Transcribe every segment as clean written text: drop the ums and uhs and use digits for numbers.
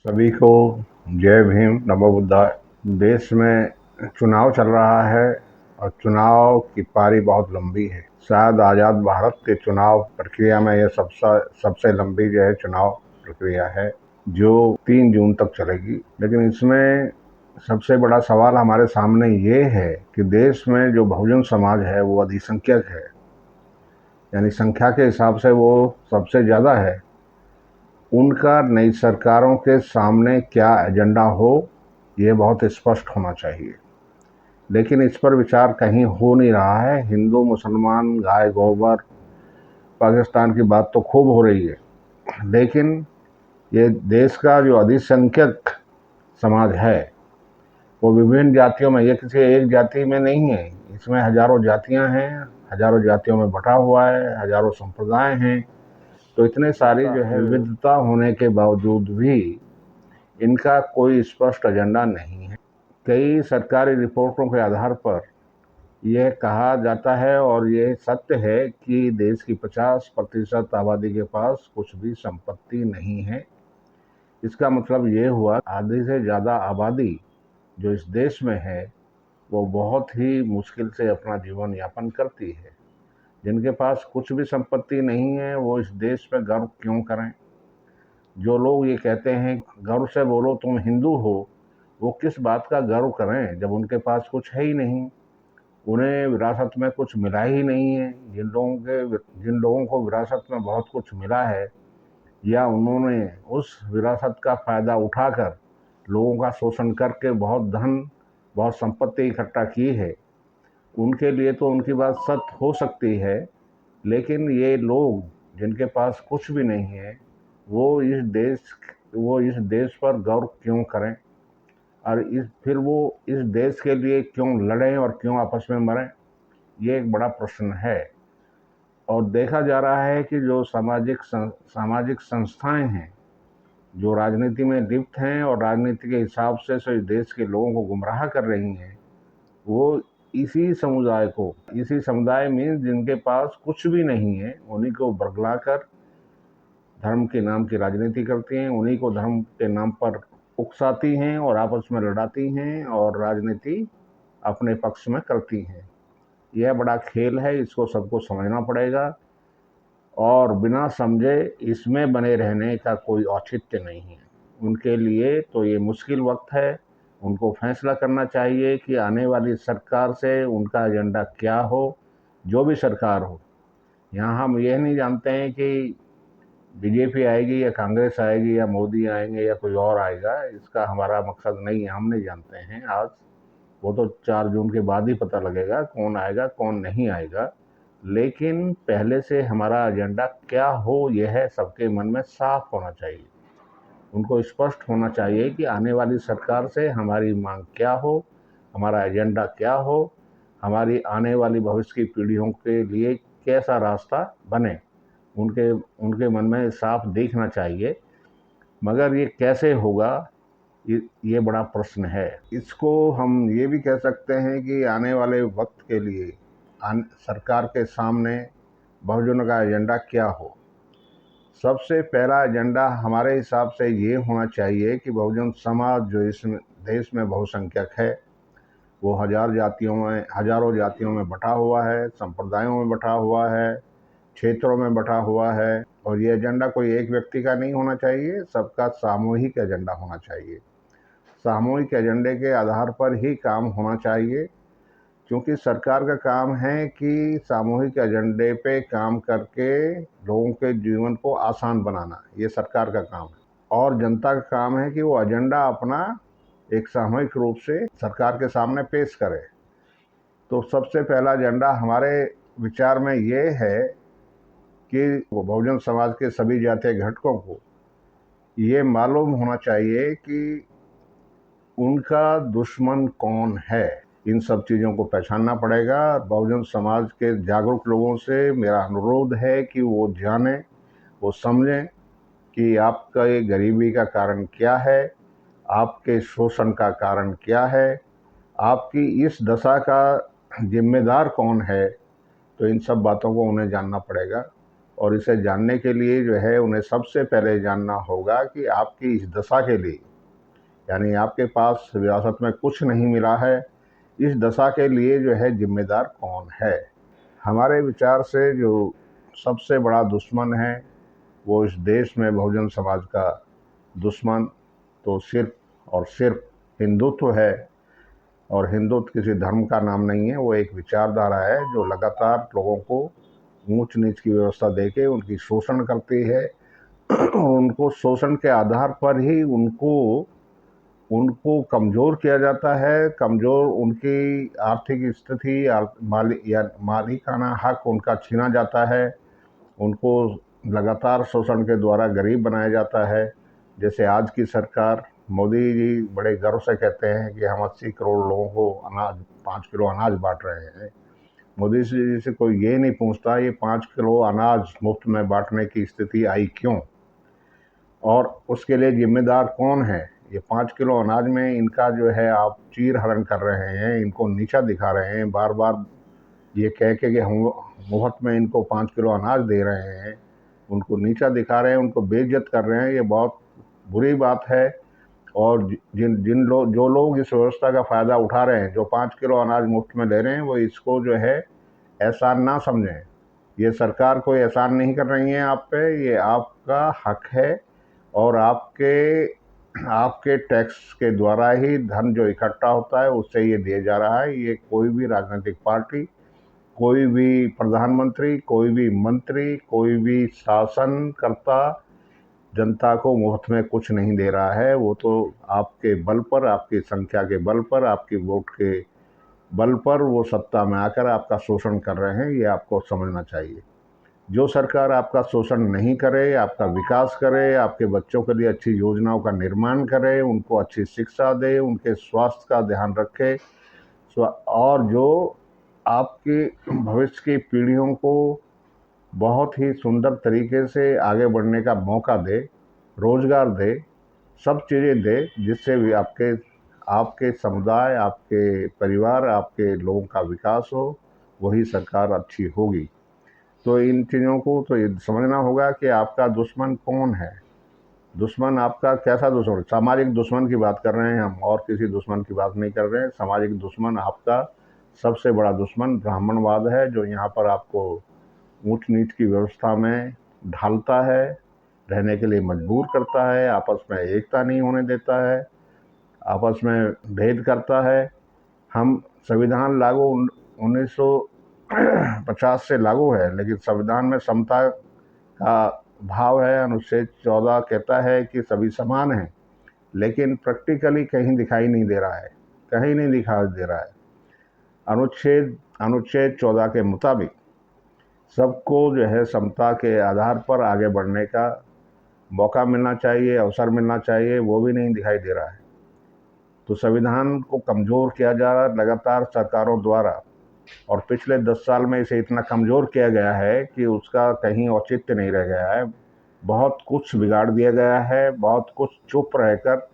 सभी को जय भीम, नमो बुद्धाय। देश में चुनाव चल रहा है और चुनाव की पारी बहुत लंबी है। शायद आज़ाद भारत के चुनाव प्रक्रिया में यह सबसे लंबी जो है चुनाव प्रक्रिया है, जो 3 जून तक चलेगी। लेकिन इसमें सबसे बड़ा सवाल हमारे सामने ये है कि देश में जो बहुजन समाज है वो अधिसंख्यक है, यानी संख्या के हिसाब से वो सबसे ज़्यादा है। उनका नई सरकारों के सामने क्या एजेंडा हो, ये बहुत स्पष्ट होना चाहिए। लेकिन इस पर विचार कहीं हो नहीं रहा है। हिंदू मुसलमान, गाय गोबर, पाकिस्तान की बात तो खूब हो रही है, लेकिन ये देश का जो अधिसंख्यक समाज है वो विभिन्न जातियों में, ये किसी एक जाति में नहीं है। इसमें हजारों जातियां हैं, हजारों जातियों में बटा हुआ है, हजारों संप्रदाय हैं। तो इतने सारी जो है विविधता होने के बावजूद भी इनका कोई स्पष्ट एजेंडा नहीं है। कई सरकारी रिपोर्टों के आधार पर यह कहा जाता है और ये सत्य है कि देश की 50% आबादी के पास कुछ भी संपत्ति नहीं है। इसका मतलब ये हुआ आधी से ज़्यादा आबादी जो इस देश में है वो बहुत ही मुश्किल से अपना जीवन यापन करती है। जिनके पास कुछ भी संपत्ति नहीं है वो इस देश में गर्व क्यों करें? जो लोग ये कहते हैं गर्व से बोलो तुम हिंदू हो, वो किस बात का गर्व करें जब उनके पास कुछ है ही नहीं, उन्हें विरासत में कुछ मिला ही नहीं है। जिन लोगों को विरासत में बहुत कुछ मिला है या उन्होंने उस विरासत का फ़ायदा उठाकर लोगों का शोषण करके बहुत धन, बहुत संपत्ति इकट्ठा की है, उनके लिए तो उनकी बात सत्य हो सकती है। लेकिन ये लोग जिनके पास कुछ भी नहीं है वो इस देश पर गौर क्यों करें और फिर वो इस देश के लिए क्यों लड़ें और क्यों आपस में मरें? ये एक बड़ा प्रश्न है। और देखा जा रहा है कि जो सामाजिक संस्थाएं हैं जो राजनीति में लिप्त हैं और राजनीति के हिसाब से देश के लोगों को गुमराह कर रही हैं, वो इसी समुदाय में जिनके पास कुछ भी नहीं है उन्हीं को बरगलाकर धर्म के नाम की राजनीति करती हैं, उन्हीं को धर्म के नाम पर उकसाती हैं और आपस में लड़ाती हैं और राजनीति अपने पक्ष में करती हैं। यह बड़ा खेल है, इसको सबको समझना पड़ेगा और बिना समझे इसमें बने रहने का कोई औचित्य नहीं है। उनके लिए तो ये मुश्किल वक्त है। उनको फैसला करना चाहिए कि आने वाली सरकार से उनका एजेंडा क्या हो, जो भी सरकार हो। यहाँ हम यह नहीं जानते हैं कि बीजेपी आएगी या कांग्रेस आएगी या मोदी आएंगे या कोई और आएगा, इसका हमारा मकसद नहीं है, हम नहीं जानते हैं आज। वो तो 4 जून के बाद ही पता लगेगा कौन आएगा कौन नहीं आएगा। लेकिन पहले से हमारा एजेंडा क्या हो यह सबके मन में साफ होना चाहिए। उनको स्पष्ट होना चाहिए कि आने वाली सरकार से हमारी मांग क्या हो, हमारा एजेंडा क्या हो, हमारी आने वाली भविष्य की पीढ़ियों के लिए कैसा रास्ता बने, उनके उनके मन में साफ दिखना चाहिए। मगर ये कैसे होगा, ये बड़ा प्रश्न है। इसको हम ये भी कह सकते हैं कि आने वाले वक्त के लिए सरकार के सामने बहुजनों का एजेंडा क्या हो। सबसे पहला एजेंडा हमारे हिसाब से ये होना चाहिए कि बहुजन समाज जो इस देश में बहुसंख्यक है वो हजारों जातियों में बटा हुआ है, संप्रदायों में बटा हुआ है, क्षेत्रों में बटा हुआ है। और ये एजेंडा कोई एक व्यक्ति का नहीं होना चाहिए, सबका सामूहिक एजेंडा होना चाहिए। सामूहिक एजेंडे के आधार पर ही काम होना चाहिए, क्योंकि सरकार का काम है कि सामूहिक एजेंडे पे काम करके लोगों के जीवन को आसान बनाना, ये सरकार का काम है। और जनता का काम है कि वो एजेंडा अपना एक सामूहिक रूप से सरकार के सामने पेश करे। तो सबसे पहला एजेंडा हमारे विचार में ये है कि बहुजन समाज के सभी जातीय घटकों को ये मालूम होना चाहिए कि उनका दुश्मन कौन है। इन सब चीज़ों को पहचानना पड़ेगा। बहुजन समाज के जागरूक लोगों से मेरा अनुरोध है कि वो जानें, वो समझें कि आपका ये गरीबी का कारण क्या है, आपके शोषण का कारण क्या है, आपकी इस दशा का जिम्मेदार कौन है। तो इन सब बातों को उन्हें जानना पड़ेगा। और इसे जानने के लिए जो है उन्हें सबसे पहले जानना होगा कि आपकी इस दशा के लिए, यानी आपके पास विरासत में कुछ नहीं मिला है, इस दशा के लिए जो है जिम्मेदार कौन है। हमारे विचार से जो सबसे बड़ा दुश्मन है वो इस देश में बहुजन समाज का दुश्मन तो सिर्फ और सिर्फ हिंदुत्व है। और हिंदुत्व किसी धर्म का नाम नहीं है, वो एक विचारधारा है जो लगातार लोगों को ऊंच नीच की व्यवस्था देके उनकी शोषण करती है और उनको शोषण के आधार पर ही उनको कमज़ोर किया जाता है। कमज़ोर उनकी आर्थिक स्थिति या मालिकाना हक उनका छीना जाता है। उनको लगातार शोषण के द्वारा गरीब बनाया जाता है। जैसे आज की सरकार, मोदी जी बड़े गर्व से कहते हैं कि हम 80 करोड़ लोगों को 5 किलो अनाज बांट रहे हैं। मोदी जी से कोई ये नहीं पूछता ये 5 किलो अनाज मुफ्त में बांटने की स्थिति आई क्यों, और उसके लिए जिम्मेदार कौन है। ये 5 किलो अनाज में इनका जो है आप चीर हरण कर रहे हैं, इनको नीचा दिखा रहे हैं, बार बार ये कह के कि हम मुफ्त में इनको 5 किलो अनाज दे रहे हैं, उनको नीचा दिखा रहे हैं, उनको बेइज्जत कर रहे हैं। ये बहुत बुरी बात है। और जो लोग इस व्यवस्था का फ़ायदा उठा रहे हैं, जो 5 किलो अनाज मुफ्त में ले रहे हैं, वो इसको जो है एहसान ना समझें। ये सरकार कोई एहसान नहीं कर रही है आप पे, ये आपका हक है। और आपके टैक्स के द्वारा ही धन जो इकट्ठा होता है उससे ये दिया जा रहा है। ये कोई भी राजनीतिक पार्टी, कोई भी प्रधानमंत्री, कोई भी मंत्री, कोई भी शासनकर्ता जनता को मुफ्त में कुछ नहीं दे रहा है। वो तो आपके बल पर, आपकी संख्या के बल पर, आपकी वोट के बल पर वो सत्ता में आकर आपका शोषण कर रहे हैं। ये आपको समझना चाहिए। जो सरकार आपका शोषण नहीं करे, आपका विकास करे, आपके बच्चों के लिए अच्छी योजनाओं का निर्माण करे, उनको अच्छी शिक्षा दे, उनके स्वास्थ्य का ध्यान रखे, और जो आपकी भविष्य की पीढ़ियों को बहुत ही सुंदर तरीके से आगे बढ़ने का मौका दे, रोजगार दे, सब चीज़ें दे, जिससे भी आपके समुदाय, आपके परिवार, आपके लोगों का विकास हो, वही सरकार अच्छी होगी। तो इन चीज़ों को तो ये समझना होगा कि आपका दुश्मन कौन है। दुश्मन आपका कैसा दुश्मन, सामाजिक दुश्मन की बात कर रहे हैं हम, और किसी दुश्मन की बात नहीं कर रहे हैं। सामाजिक दुश्मन आपका सबसे बड़ा दुश्मन ब्राह्मणवाद है, जो यहाँ पर आपको ऊंच नीच की व्यवस्था में ढालता है, रहने के लिए मजबूर करता है, आपस में एकता नहीं होने देता है, आपस में भेद करता है। हम संविधान लागू 1950 से लागू है, लेकिन संविधान में समता का भाव है। अनुच्छेद 14 कहता है कि सभी समान हैं, लेकिन प्रैक्टिकली कहीं दिखाई नहीं दे रहा है, कहीं नहीं दिखाई दे रहा है। अनुच्छेद 14 के मुताबिक सबको जो है समता के आधार पर आगे बढ़ने का मौका मिलना चाहिए, अवसर मिलना चाहिए, वो भी नहीं दिखाई दे रहा है। तो संविधान को कमज़ोर किया जा रहा है लगातार सरकारों द्वारा, और पिछले 10 साल में इसे इतना कमज़ोर किया गया है कि उसका कहीं औचित्य नहीं रह गया है। बहुत कुछ बिगाड़ दिया गया है, बहुत कुछ चुप रहकर,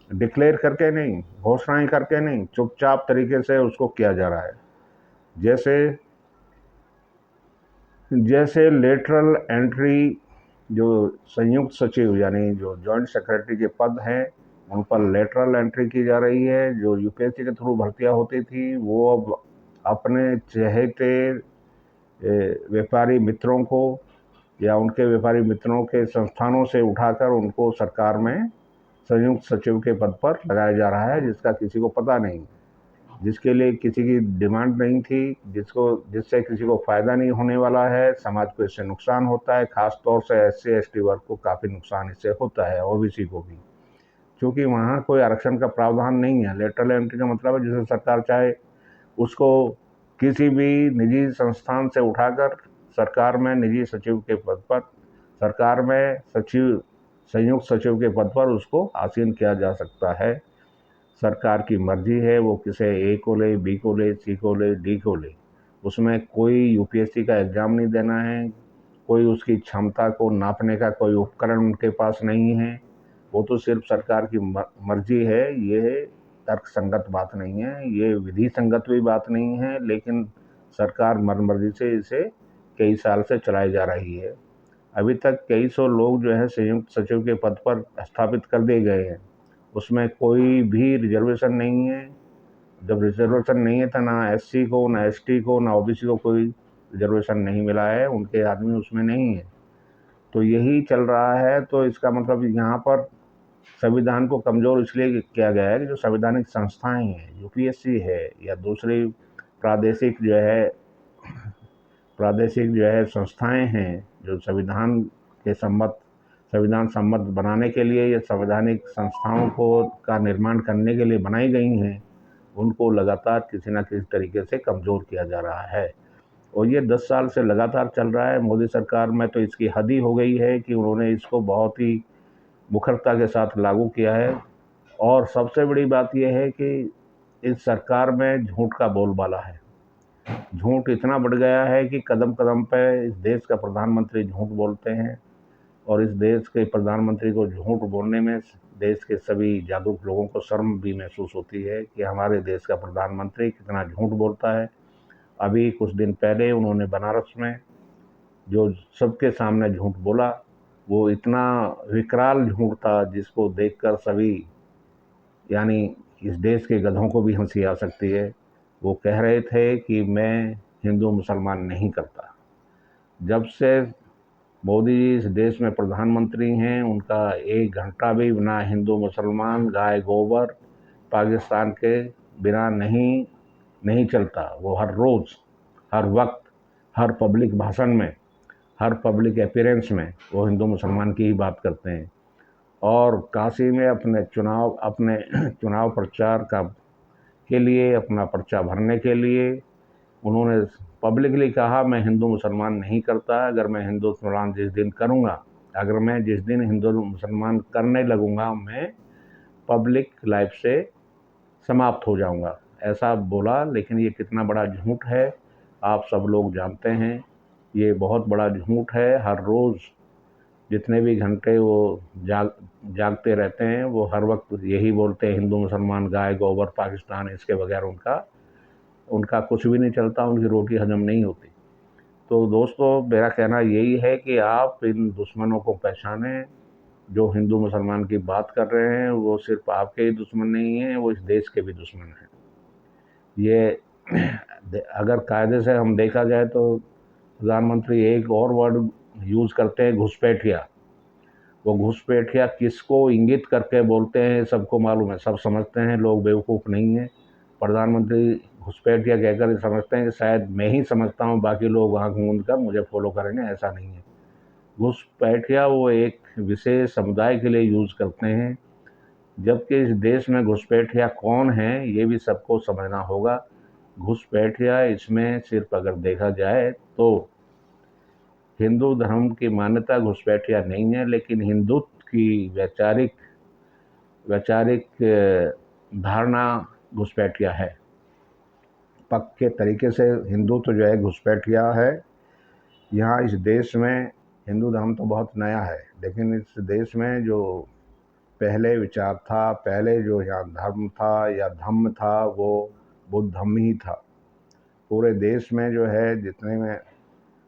डिक्लेयर करके नहीं, घोषणाएं करके नहीं, चुपचाप तरीके से उसको किया जा रहा है। जैसे लेटरल एंट्री, जो संयुक्त सचिव यानी जो जॉइंट सेक्रेटरी के पद हैं, उन पर लेटरल एंट्री की जा रही है। जो यूपीएससी के थ्रू भर्तियां होती थी, वो अब अपने चहेते व्यापारी मित्रों को या उनके व्यापारी मित्रों के संस्थानों से उठाकर उनको सरकार में संयुक्त सचिव के पद पर लगाया जा रहा है, जिसका किसी को पता नहीं, जिसके लिए किसी की डिमांड नहीं थी, जिससे किसी को फ़ायदा नहीं होने वाला है। समाज को इससे नुकसान होता है, ख़ास तौर से SC ST वर्ग को काफ़ी नुकसान इससे होता है, OBC को भी, क्योंकि वहाँ कोई आरक्षण का प्रावधान नहीं है। लेटरल एंट्री का मतलब है जिसे सरकार चाहे उसको किसी भी निजी संस्थान से उठाकर सरकार में निजी सचिव के पद पर, सरकार में संयुक्त सचिव के पद पर उसको आसीन किया जा सकता है। सरकार की मर्जी है, वो किसे A को ले, B को ले, C को ले, D को ले। उसमें कोई UPSC का एग्ज़ाम नहीं देना है, कोई उसकी क्षमता को नापने का कोई उपकरण उनके पास नहीं है। वो तो सिर्फ सरकार की मर्जी है। ये तर्क संगत बात नहीं है, ये विधि संगत भी बात नहीं है, लेकिन सरकार मनमर्जी से इसे कई साल से चलाई जा रही है। अभी तक कई सौ लोग जो है संयुक्त सचिव के पद पर स्थापित कर दिए गए हैं, उसमें कोई भी रिजर्वेशन नहीं है। जब रिजर्वेशन नहीं है तो ना एससी को, ना एसटी को, ना ओबीसी को कोई रिजर्वेशन नहीं मिला है, उनके आदमी उसमें नहीं है। तो यही चल रहा है। तो इसका मतलब यहाँ पर संविधान को कमज़ोर इसलिए किया गया है कि जो संवैधानिक संस्थाएं हैं, यूपीएससी है या दूसरी प्रादेशिक जो है संस्थाएं हैं, जो संविधान सम्मत बनाने के लिए या संवैधानिक संस्थाओं को का निर्माण करने के लिए बनाई गई हैं, उनको लगातार किसी न किसी तरीके से कमज़ोर किया जा रहा है। और ये 10 साल से लगातार चल रहा है। मोदी सरकार में तो इसकी हद ही हो गई है कि उन्होंने इसको बहुत ही मुखरता के साथ लागू किया है। और सबसे बड़ी बात यह है कि इस सरकार में झूठ का बोलबाला है। झूठ इतना बढ़ गया है कि कदम कदम पे इस देश का प्रधानमंत्री झूठ बोलते हैं, और इस देश के प्रधानमंत्री को झूठ बोलने में देश के सभी जागरूक लोगों को शर्म भी महसूस होती है कि हमारे देश का प्रधानमंत्री कितना झूठ बोलता है। अभी कुछ दिन पहले उन्होंने बनारस में जो सबके सामने झूठ बोला, वो इतना विकराल झूठ था जिसको देखकर सभी, यानी इस देश के गधों को भी हंसी आ सकती है। वो कह रहे थे कि मैं हिंदू मुसलमान नहीं करता। जब से मोदी जी इस देश में प्रधानमंत्री हैं, उनका एक घंटा भी ना हिंदू मुसलमान, गाय गोबर, पाकिस्तान के बिना नहीं चलता। वो हर रोज़, हर वक्त, हर पब्लिक भाषण में, हर पब्लिक अपीयरेंस में वो हिंदू मुसलमान की ही बात करते हैं। और काशी में अपने चुनाव प्रचार के लिए, अपना पर्चा भरने के लिए उन्होंने पब्लिकली कहा, मैं हिंदू मुसलमान नहीं करता। अगर मैं जिस दिन हिंदू मुसलमान करने लगूंगा, मैं पब्लिक लाइफ से समाप्त हो जाऊंगा, ऐसा बोला। लेकिन ये कितना बड़ा झूठ है आप सब लोग जानते हैं। ये बहुत बड़ा झूठ है। हर रोज़ जितने भी घंटे वो जागते रहते हैं, वो हर वक्त यही बोलते हैं, हिंदू मुसलमान, गाय गोबर, पाकिस्तान, इसके बगैर उनका कुछ भी नहीं चलता, उनकी रोटी हजम नहीं होती। तो दोस्तों, मेरा कहना यही है कि आप इन दुश्मनों को पहचानें। जो हिंदू मुसलमान की बात कर रहे हैं, वो सिर्फ आपके ही दुश्मन नहीं हैं, वो इस देश के भी दुश्मन हैं। ये अगर कायदे से हम देखा जाए तो प्रधानमंत्री एक और वर्ड यूज़ करते हैं, घुसपैठिया। वो घुसपैठिया किसको इंगित करके बोलते हैं सबको मालूम है, सब समझते हैं, लोग बेवकूफ़ नहीं हैं। प्रधानमंत्री घुसपैठिया कहकर समझते हैं कि शायद मैं ही समझता हूँ, बाकी लोग आँख मूंद कर मुझे फॉलो करेंगे, ऐसा नहीं है। घुसपैठिया वो एक विशेष समुदाय के लिए यूज़ करते हैं, जबकि इस देश में घुसपैठिया कौन है ये भी सबको समझना होगा। घुसपैठिया इसमें सिर्फ अगर देखा जाए तो हिंदू धर्म की मान्यता घुसपैठिया नहीं है, लेकिन हिंदुत्व की वैचारिक धारणा घुसपैठिया है। पक्के तरीके से हिंदुत्व जो है घुसपैठिया है। यहाँ इस देश में हिंदू धर्म तो बहुत नया है, लेकिन इस देश में जो पहले विचार था, पहले जो यहाँ धर्म था या धम्म था, वो बुद्ध धम्म ही था। पूरे देश में जो है जितने में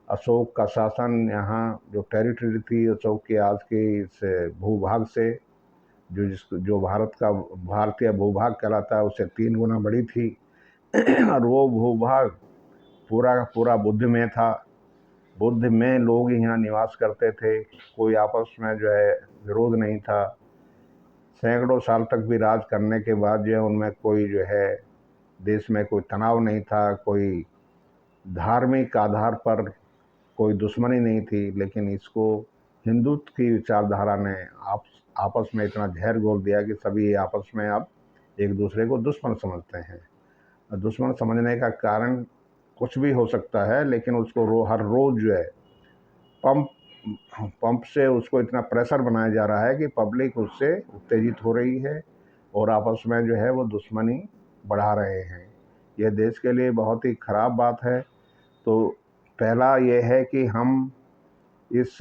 अशोक का शासन, यहाँ जो टेरिटरी थी अशोक के आज के इस भूभाग से, जो भारतीय भूभाग कहलाता है, उससे 3 गुना बड़ी थी। और वो भूभाग पूरा का पूरा बुद्ध में था। बुद्ध में लोग यहाँ निवास करते थे, कोई आपस में जो है विरोध नहीं था। सैकड़ों साल तक भी राज करने के बाद जो है उनमें कोई जो है देश में कोई तनाव नहीं था, कोई धार्मिक आधार पर कोई दुश्मनी नहीं थी। लेकिन इसको हिंदुत्व की विचारधारा ने आपस में इतना जहर घोल दिया कि सभी आपस में अब एक दूसरे को दुश्मन समझते हैं। दुश्मन समझने का कारण कुछ भी हो सकता है, लेकिन उसको हर रोज़ जो है पंप से उसको इतना प्रेशर बनाया जा रहा है कि पब्लिक उससे उत्तेजित हो रही है और आपस में जो है वो दुश्मनी बढ़ा रहे हैं। यह देश के लिए बहुत ही ख़राब बात है। तो पहला ये है कि हम इस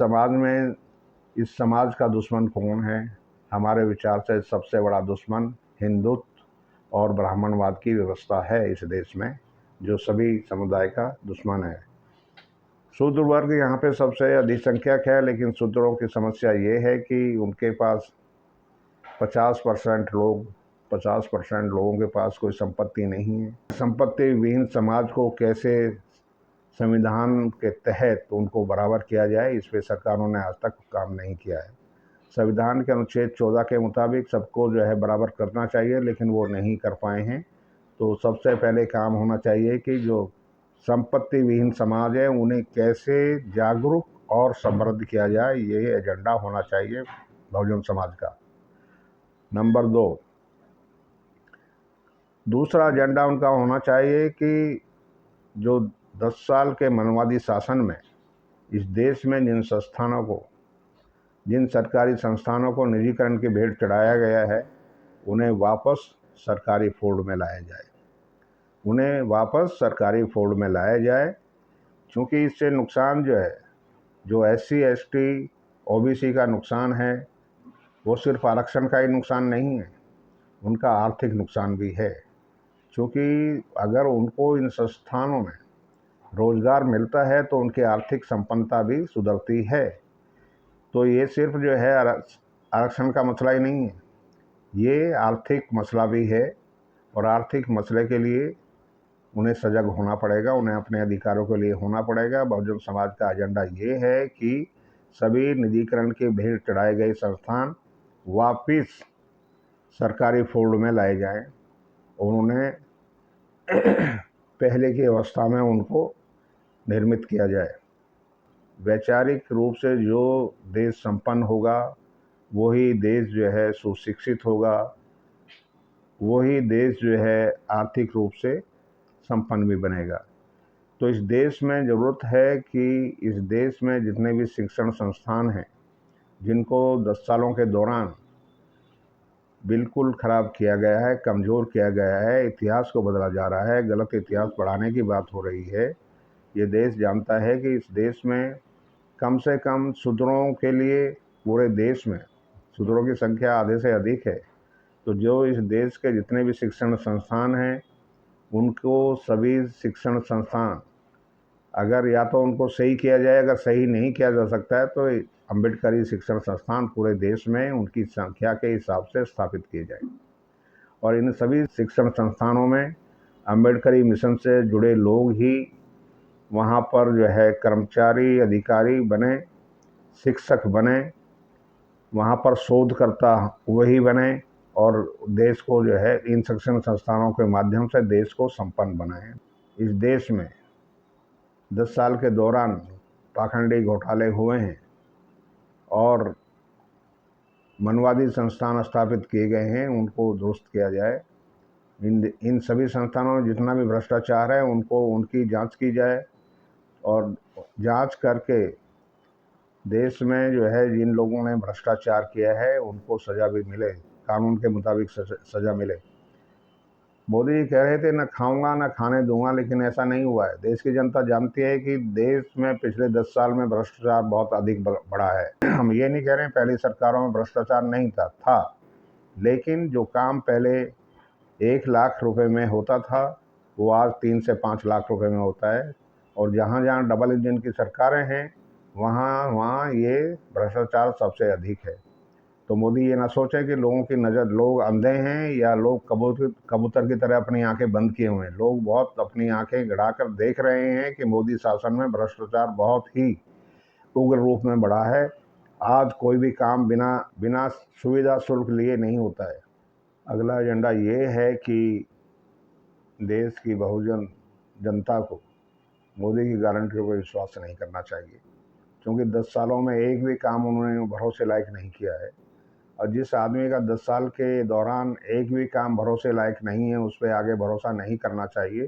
समाज का दुश्मन कौन है? हमारे विचार से सबसे बड़ा दुश्मन हिंदुत्व और ब्राह्मणवाद की व्यवस्था है इस देश में, जो सभी समुदाय का दुश्मन है। शूद्र वर्ग यहाँ पे सबसे अधिक संख्यक है, लेकिन शूद्रों की समस्या ये है कि उनके पास 50% लोगों के पास कोई संपत्ति नहीं है। संपत्ति विहीन समाज को कैसे संविधान के तहत उनको बराबर किया जाए, इस पे सरकारों ने आज तक काम नहीं किया है। संविधान के अनुच्छेद 14 के मुताबिक सबको जो है बराबर करना चाहिए, लेकिन वो नहीं कर पाए हैं। तो सबसे पहले काम होना चाहिए कि जो संपत्ति विहीन समाज है उन्हें कैसे जागरूक और समृद्ध किया जाए, ये एजेंडा होना चाहिए बहुजन समाज का। नंबर 2, दूसरा एजेंडा उनका होना चाहिए कि जो 10 साल के मनवादी शासन में इस देश में जिन सरकारी संस्थानों को निजीकरण की भेंट चढ़ाया गया है, उन्हें वापस सरकारी फोल्ड में लाया जाए। क्योंकि इससे नुकसान जो है, जो SC ST OBC का नुकसान है, वो सिर्फ आरक्षण का ही नुकसान नहीं है, उनका आर्थिक नुकसान भी है। क्योंकि अगर उनको इन संस्थानों में रोजगार मिलता है तो उनकी आर्थिक संपन्नता भी सुधरती है। तो ये सिर्फ जो है आरक्षण का मसला ही नहीं है, ये आर्थिक मसला भी है। और आर्थिक मसले के लिए उन्हें सजग होना पड़ेगा, उन्हें अपने अधिकारों के लिए होना पड़ेगा। बहुजन समाज का एजेंडा ये है कि सभी निजीकरण के भेंट चढ़ाए गए संस्थान वापिस सरकारी फोल्ड में लाए जाएं और उन्हें पहले की अवस्था में उनको निर्मित किया जाए। वैचारिक रूप से जो देश संपन्न होगा, वही देश जो है सुशिक्षित होगा, वही देश जो है आर्थिक रूप से संपन्न भी बनेगा। तो इस देश में ज़रूरत है कि इस देश में जितने भी शिक्षण संस्थान हैं, जिनको 10 सालों के दौरान बिल्कुल ख़राब किया गया है, कमज़ोर किया गया है, इतिहास को बदला जा रहा है, गलत इतिहास पढ़ाने की बात हो रही है। ये देश जानता है कि इस देश में कम से कम शूद्रों के लिए पूरे देश में शूद्रों की संख्या आधे से अधिक है। तो जो इस देश के जितने भी शिक्षण संस्थान हैं, उनको सभी शिक्षण संस्थान अगर या तो उनको सही किया जाए, अगर सही नहीं किया जा सकता है तो अम्बेडकरी शिक्षण संस्थान पूरे देश में उनकी संख्या के हिसाब से स्थापित किए जाए। और इन सभी शिक्षण संस्थानों में अम्बेडकरी मिशन से जुड़े लोग ही वहाँ पर जो है कर्मचारी, अधिकारी बने, शिक्षक बने, वहाँ पर शोधकर्ता वही बने और देश को जो है इन शिक्षण संस्थानों के माध्यम से देश को संपन्न बनाएं। इस देश में 10 साल के दौरान पाखंडी घोटाले हुए हैं और मनवादी संस्थान स्थापित किए गए हैं, उनको दुरुस्त किया जाए। इन सभी संस्थानों में जितना भी भ्रष्टाचार है उनकी जांच की जाए और जांच करके देश में जो है जिन लोगों ने भ्रष्टाचार किया है उनको सज़ा भी मिले, कानून के मुताबिक सज़ा मिले। मोदी जी कह रहे थे न खाऊंगा न खाने दूंगा, लेकिन ऐसा नहीं हुआ है। देश की जनता जानती है कि देश में पिछले 10 साल में भ्रष्टाचार बहुत अधिक बढ़ा है। हम ये नहीं कह रहे हैं पहली सरकारों में भ्रष्टाचार नहीं था, लेकिन जो काम पहले 1 लाख रुपए में होता था वो आज 3 से 5 लाख रुपए में होता है। और जहाँ जहाँ डबल इंजन की सरकारें हैं वहाँ ये भ्रष्टाचार सबसे अधिक है। तो मोदी ये ना सोचे कि लोगों की नज़र, लोग अंधे हैं या लोग कबूतर की तरह अपनी आंखें बंद किए हुए हैं। लोग बहुत अपनी आंखें गड़ाकर देख रहे हैं कि मोदी शासन में भ्रष्टाचार बहुत ही उग्र रूप में बढ़ा है। आज कोई भी काम बिना सुविधा शुल्क लिए नहीं होता है। अगला एजेंडा ये है कि देश की बहुजन जनता को मोदी की गारंटियों पर विश्वास नहीं करना चाहिए, क्योंकि 10 सालों में एक भी काम उन्होंने भरोसे लायक नहीं किया है। और जिस आदमी का 10 साल के दौरान एक भी काम भरोसे लायक नहीं है, उस पर आगे भरोसा नहीं करना चाहिए।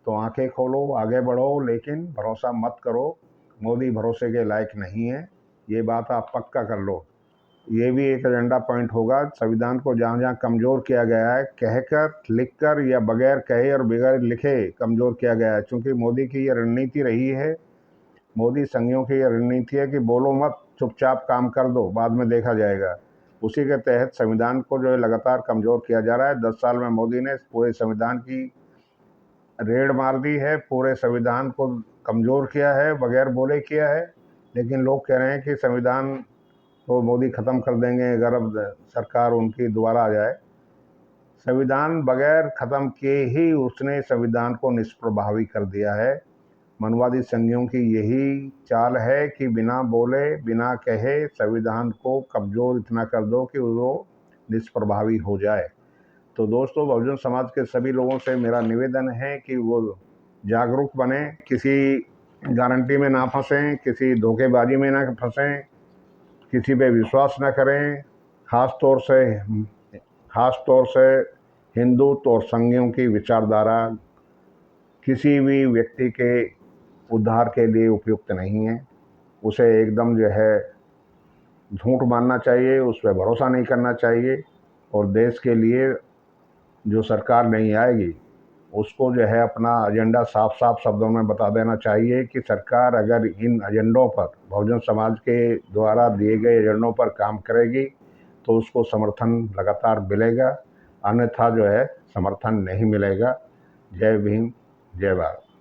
तो आंखें खोलो, आगे बढ़ो, लेकिन भरोसा मत करो। मोदी भरोसे के लायक नहीं है, ये बात आप पक्का कर लो। ये भी एक एजेंडा पॉइंट होगा। संविधान को जहाँ जहाँ कमज़ोर किया गया है, कहकर, लिखकर या बगैर कहे और बगैर लिखे कमज़ोर किया गया है। चूँकि मोदी की ये रणनीति रही है, मोदी संघियों की ये रणनीति है कि बोलो मत, चुपचाप काम कर दो, बाद में देखा जाएगा। उसी के तहत संविधान को जो है लगातार कमज़ोर किया जा रहा है। 10 साल में मोदी ने पूरे संविधान की रेड मार दी है, पूरे संविधान को कमज़ोर किया है, बगैर बोले किया है। लेकिन लोग कह रहे हैं कि संविधान को मोदी ख़त्म कर देंगे अगर अब सरकार उनकी दोबारा आ जाए। संविधान बगैर ख़त्म किए ही उसने संविधान को निष्प्रभावी कर दिया है। मनवादी संघियों की यही चाल है कि बिना बोले बिना कहे संविधान को कमज़ोर इतना कर दो कि वो निष्प्रभावी हो जाए। तो दोस्तों, बहुजन समाज के सभी लोगों से मेरा निवेदन है कि वो जागरूक बने, किसी गारंटी में ना फंसें, किसी धोखेबाजी में ना फंसें, किसी पे विश्वास ना करें। खास तौर से हिंदुत्व और संघियों की विचारधारा किसी भी व्यक्ति के उद्धार के लिए उपयुक्त नहीं है। उसे एकदम जो है झूठ मानना चाहिए, उस पर भरोसा नहीं करना चाहिए। और देश के लिए जो सरकार नहीं आएगी उसको जो है अपना एजेंडा साफ साफ शब्दों में बता देना चाहिए कि सरकार अगर इन एजेंडों पर, बहुजन समाज के द्वारा दिए गए एजेंडों पर काम करेगी तो उसको समर्थन लगातार मिलेगा, अन्यथा जो है समर्थन नहीं मिलेगा। जय भीम, जय भारत।